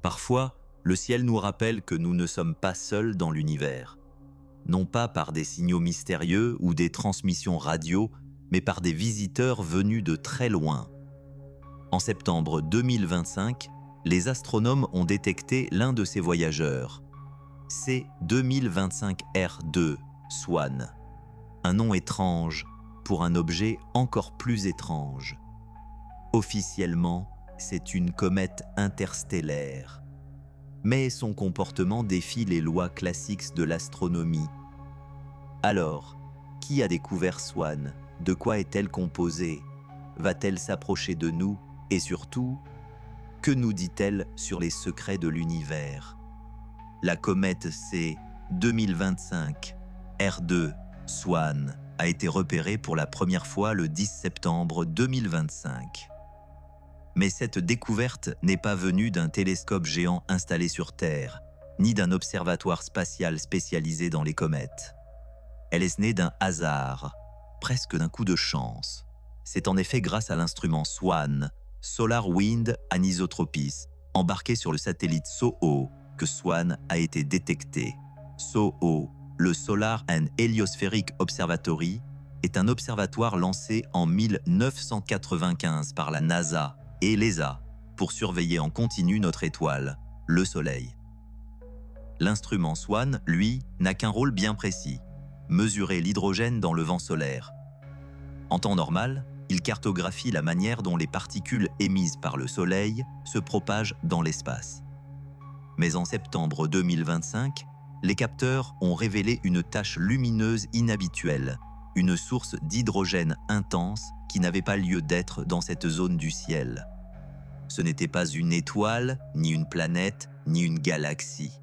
Parfois, le ciel nous rappelle que nous ne sommes pas seuls dans l'univers. Non pas par des signaux mystérieux ou des transmissions radio, mais par des visiteurs venus de très loin. En septembre 2025, les astronomes ont détecté l'un de ces voyageurs, C2025R2, Swan. Un nom étrange pour un objet encore plus étrange. Officiellement, c'est une comète interstellaire. Mais son comportement défie les lois classiques de l'astronomie. Alors, qui a découvert Swan? De quoi est-elle composée? Va-t-elle s'approcher de nous? Et surtout, que nous dit-elle sur les secrets de l'univers? La comète C 2025 R2 Swan a été repérée pour la première fois le 10 septembre 2025. Mais cette découverte n'est pas venue d'un télescope géant installé sur Terre, ni d'un observatoire spatial spécialisé dans les comètes. Elle est née d'un hasard, presque d'un coup de chance. C'est en effet grâce à l'instrument SWAN, Solar Wind Anisotropes, embarqué sur le satellite SOHO, que Swan a été détecté. SOHO, le Solar and Heliospheric Observatory, est un observatoire lancé en 1995 par la NASA et l'ESA pour surveiller en continu notre étoile, le Soleil. L'instrument SWAN, lui, n'a qu'un rôle bien précis, mesurer l'hydrogène dans le vent solaire. En temps normal, il cartographie la manière dont les particules émises par le Soleil se propagent dans l'espace. Mais en septembre 2025, les capteurs ont révélé une tache lumineuse inhabituelle, une source d'hydrogène intense qui n'avait pas lieu d'être dans cette zone du ciel. Ce n'était pas une étoile, ni une planète, ni une galaxie.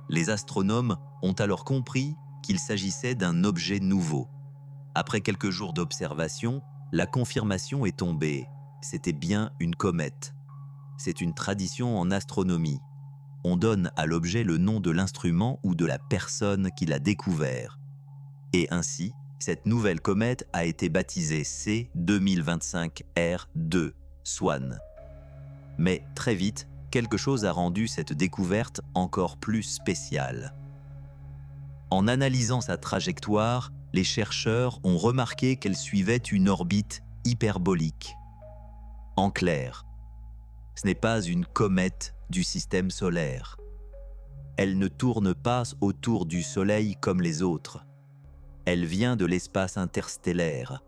Les astronomes ont alors compris qu'il s'agissait d'un objet nouveau. Après quelques jours d'observation, la confirmation est tombée. C'était bien une comète. C'est une tradition en astronomie. On donne à l'objet le nom de l'instrument ou de la personne qui l'a découvert. Et ainsi, cette nouvelle comète a été baptisée C2025R2, Swan. Mais très vite, quelque chose a rendu cette découverte encore plus spéciale. En analysant sa trajectoire, les chercheurs ont remarqué qu'elle suivait une orbite hyperbolique. En clair, ce n'est pas une comète du système solaire. Elle ne tourne pas autour du Soleil comme les autres. Elle vient de l'espace interstellaire.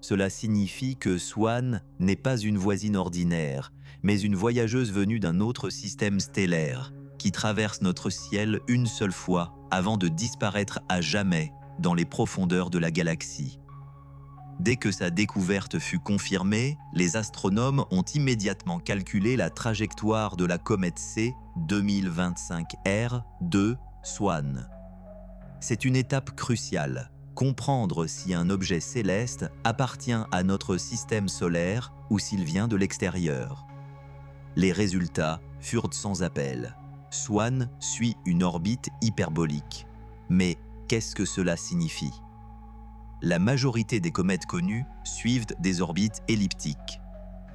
Cela signifie que Swan n'est pas une voisine ordinaire, mais une voyageuse venue d'un autre système stellaire, qui traverse notre ciel une seule fois avant de disparaître à jamais dans les profondeurs de la galaxie. Dès que sa découverte fut confirmée, les astronomes ont immédiatement calculé la trajectoire de la comète C 2025R2 Swan. C'est une étape cruciale, comprendre si un objet céleste appartient à notre système solaire ou s'il vient de l'extérieur. Les résultats furent sans appel. Swan suit une orbite hyperbolique. Mais qu'est-ce que cela signifie? La majorité des comètes connues suivent des orbites elliptiques.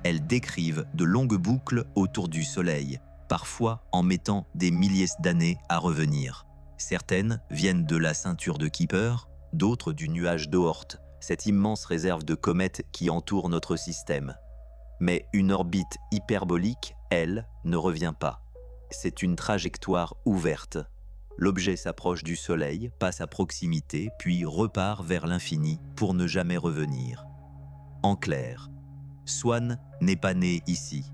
Elles décrivent de longues boucles autour du Soleil, parfois en mettant des milliers d'années à revenir. Certaines viennent de la ceinture de Kuiper, d'autres du nuage d'Oort, cette immense réserve de comètes qui entoure notre système. Mais une orbite hyperbolique, elle, ne revient pas. C'est une trajectoire ouverte. L'objet s'approche du Soleil, passe à proximité, puis repart vers l'infini pour ne jamais revenir. En clair, Swan n'est pas née ici.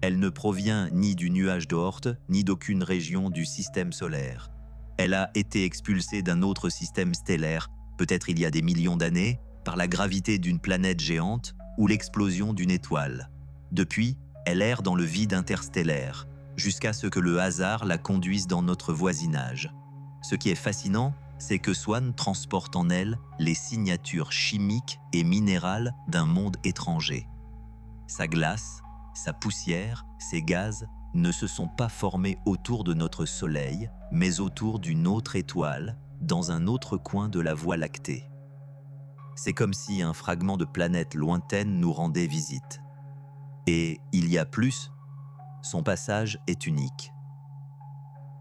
Elle ne provient ni du nuage d'Oort, ni d'aucune région du système solaire. Elle a été expulsée d'un autre système stellaire, peut-être il y a des millions d'années, par la gravité d'une planète géante ou l'explosion d'une étoile. Depuis, elle erre dans le vide interstellaire, jusqu'à ce que le hasard la conduise dans notre voisinage. Ce qui est fascinant, c'est que Swan transporte en elle les signatures chimiques et minérales d'un monde étranger. Sa glace, sa poussière, ses gaz ne se sont pas formés autour de notre Soleil, mais autour d'une autre étoile, dans un autre coin de la Voie lactée. C'est comme si un fragment de planète lointaine nous rendait visite. Et il y a plus. son passage est unique.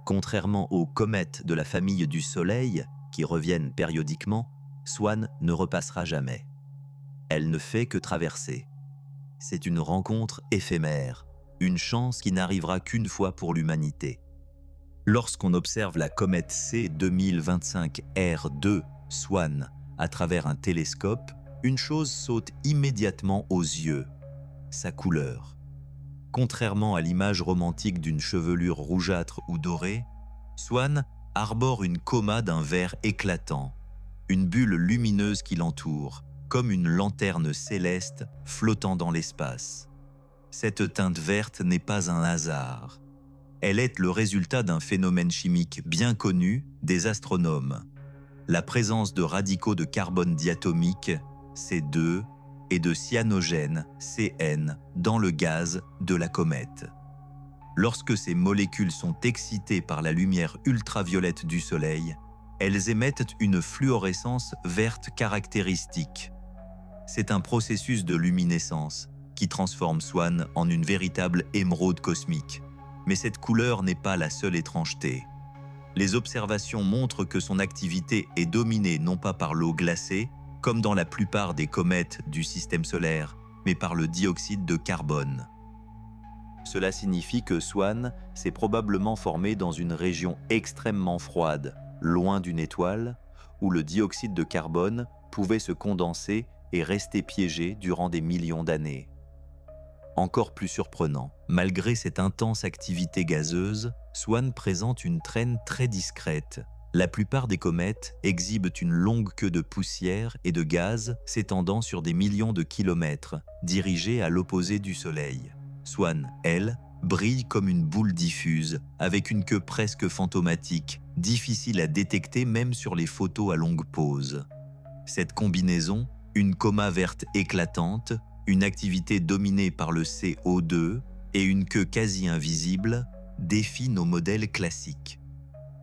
Contrairement aux comètes de la famille du Soleil, qui reviennent périodiquement, Swann ne repassera jamais. Elle ne fait que traverser. C'est une rencontre éphémère, une chance qui n'arrivera qu'une fois pour l'humanité. Lorsqu'on observe la comète C 2025 R2 Swann à travers un télescope, une chose saute immédiatement aux yeux, sa couleur. Contrairement à l'image romantique d'une chevelure rougeâtre ou dorée, Swann arbore une coma d'un vert éclatant, une bulle lumineuse qui l'entoure, comme une lanterne céleste flottant dans l'espace. Cette teinte verte n'est pas un hasard. Elle est le résultat d'un phénomène chimique bien connu des astronomes, la présence de radicaux de carbone diatomique, C2, et de cyanogène, Cn, dans le gaz de la comète. Lorsque ces molécules sont excitées par la lumière ultraviolette du Soleil, elles émettent une fluorescence verte caractéristique. C'est un processus de luminescence qui transforme Swann en une véritable émeraude cosmique. Mais cette couleur n'est pas la seule étrangeté. Les observations montrent que son activité est dominée non pas par l'eau glacée, comme dans la plupart des comètes du système solaire, mais par le dioxyde de carbone. Cela signifie que Swann s'est probablement formé dans une région extrêmement froide, loin d'une étoile, où le dioxyde de carbone pouvait se condenser et rester piégé durant des millions d'années. Encore plus surprenant, malgré cette intense activité gazeuse, Swann présente une traîne très discrète. La plupart des comètes exhibent une longue queue de poussière et de gaz s'étendant sur des millions de kilomètres, dirigée à l'opposé du Soleil. Swann, elle, brille comme une boule diffuse, avec une queue presque fantomatique, difficile à détecter même sur les photos à longue pause. Cette combinaison, une coma verte éclatante, une activité dominée par le CO2 et une queue quasi invisible, défie nos modèles classiques.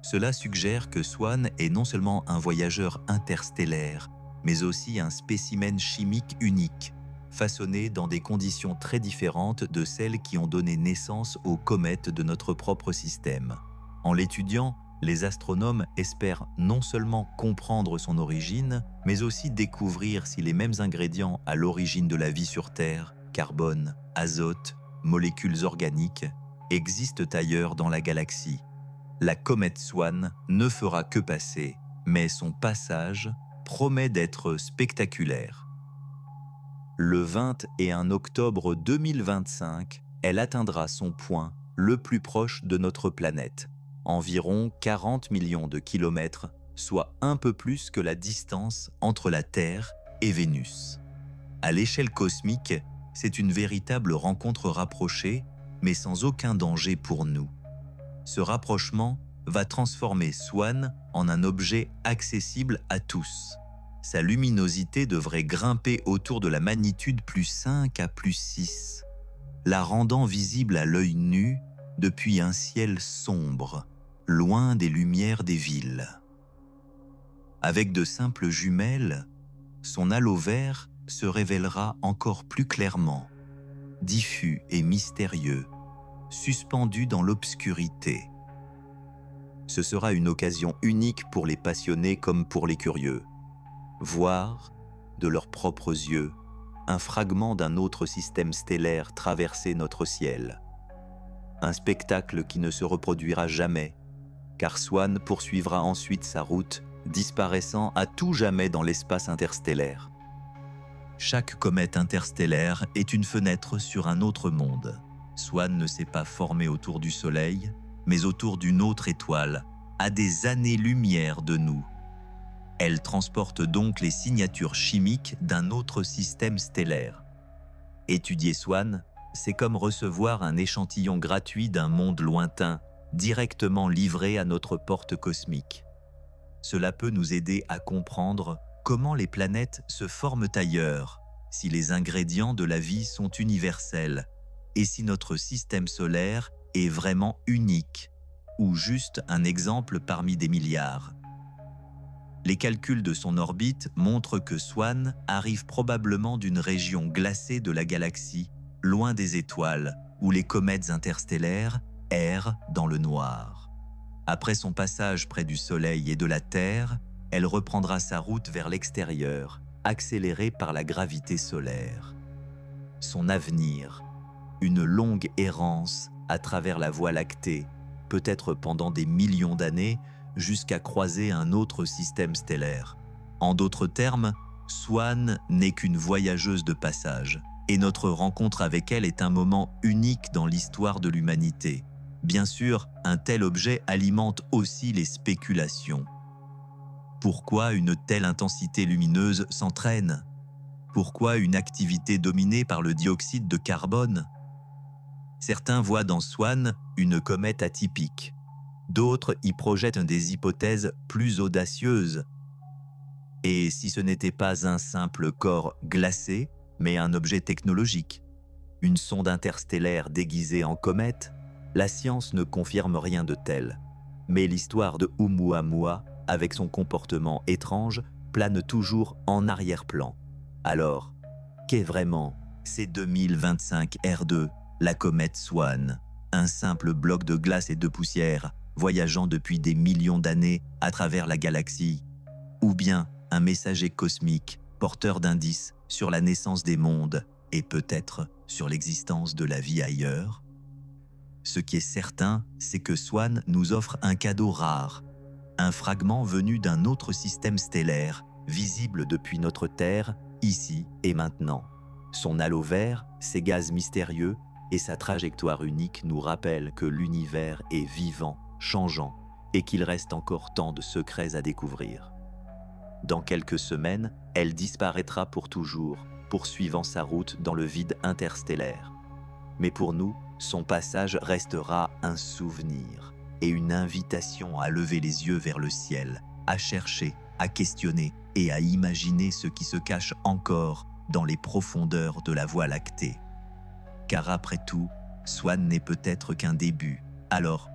Cela suggère que Swann est non seulement un voyageur interstellaire, mais aussi un spécimen chimique unique, façonné dans des conditions très différentes de celles qui ont donné naissance aux comètes de notre propre système. En l'étudiant, les astronomes espèrent non seulement comprendre son origine, mais aussi découvrir si les mêmes ingrédients à l'origine de la vie sur Terre, carbone, azote, molécules organiques, existent ailleurs dans la galaxie. La comète Swann ne fera que passer, mais son passage promet d'être spectaculaire. Le 21 octobre 2025, elle atteindra son point le plus proche de notre planète, environ 40 millions de kilomètres, soit un peu plus que la distance entre la Terre et Vénus. À l'échelle cosmique, c'est une véritable rencontre rapprochée, mais sans aucun danger pour nous. Ce rapprochement va transformer Swann en un objet accessible à tous. Sa luminosité devrait grimper autour de la magnitude +5 à +6, la rendant visible à l'œil nu depuis un ciel sombre, loin des lumières des villes. Avec de simples jumelles, son halo vert se révélera encore plus clairement, diffus et mystérieux, suspendu dans l'obscurité. Ce sera une occasion unique pour les passionnés comme pour les curieux. Voir, de leurs propres yeux, un fragment d'un autre système stellaire traverser notre ciel. Un spectacle qui ne se reproduira jamais, car Swann poursuivra ensuite sa route, disparaissant à tout jamais dans l'espace interstellaire. Chaque comète interstellaire est une fenêtre sur un autre monde. Swann ne s'est pas formé autour du Soleil, mais autour d'une autre étoile, à des années-lumière de nous. Elle transporte donc les signatures chimiques d'un autre système stellaire. Étudier Swann, c'est comme recevoir un échantillon gratuit d'un monde lointain, directement livré à notre porte cosmique. Cela peut nous aider à comprendre comment les planètes se forment ailleurs, si les ingrédients de la vie sont universels, et si notre système solaire est vraiment unique, ou juste un exemple parmi des milliards. Les calculs de son orbite montrent que Swann arrive probablement d'une région glacée de la galaxie, loin des étoiles, où les comètes interstellaires errent dans le noir. Après son passage près du Soleil et de la Terre, elle reprendra sa route vers l'extérieur, accélérée par la gravité solaire. Son avenir, une longue errance à travers la Voie lactée, peut-être pendant des millions d'années, jusqu'à croiser un autre système stellaire. En d'autres termes, Swann n'est qu'une voyageuse de passage, et notre rencontre avec elle est un moment unique dans l'histoire de l'humanité. Bien sûr, un tel objet alimente aussi les spéculations. Pourquoi une telle intensité lumineuse s'entraîne? Pourquoi une activité dominée par le dioxyde de carbone? Certains voient dans Swann une comète atypique. D'autres y projettent des hypothèses plus audacieuses. Et si ce n'était pas un simple corps glacé, mais un objet technologique, une sonde interstellaire déguisée en comète, la science ne confirme rien de tel. Mais l'histoire de Oumuamua, avec son comportement étrange, plane toujours en arrière-plan. Alors, qu'est vraiment C2025 R2, la comète Swann, un simple bloc de glace et de poussière voyageant depuis des millions d'années à travers la galaxie, ou bien un messager cosmique porteur d'indices sur la naissance des mondes et peut-être sur l'existence de la vie ailleurs? Ce qui est certain, c'est que Swann nous offre un cadeau rare, un fragment venu d'un autre système stellaire, visible depuis notre Terre, ici et maintenant. Son halo vert, ses gaz mystérieux et sa trajectoire unique nous rappellent que l'univers est vivant, changeant, et qu'il reste encore tant de secrets à découvrir. Dans quelques semaines, elle disparaîtra pour toujours, poursuivant sa route dans le vide interstellaire. Mais pour nous, son passage restera un souvenir et une invitation à lever les yeux vers le ciel, à chercher, à questionner et à imaginer ce qui se cache encore dans les profondeurs de la Voie lactée. Car après tout, Swann n'est peut-être qu'un début. Alors,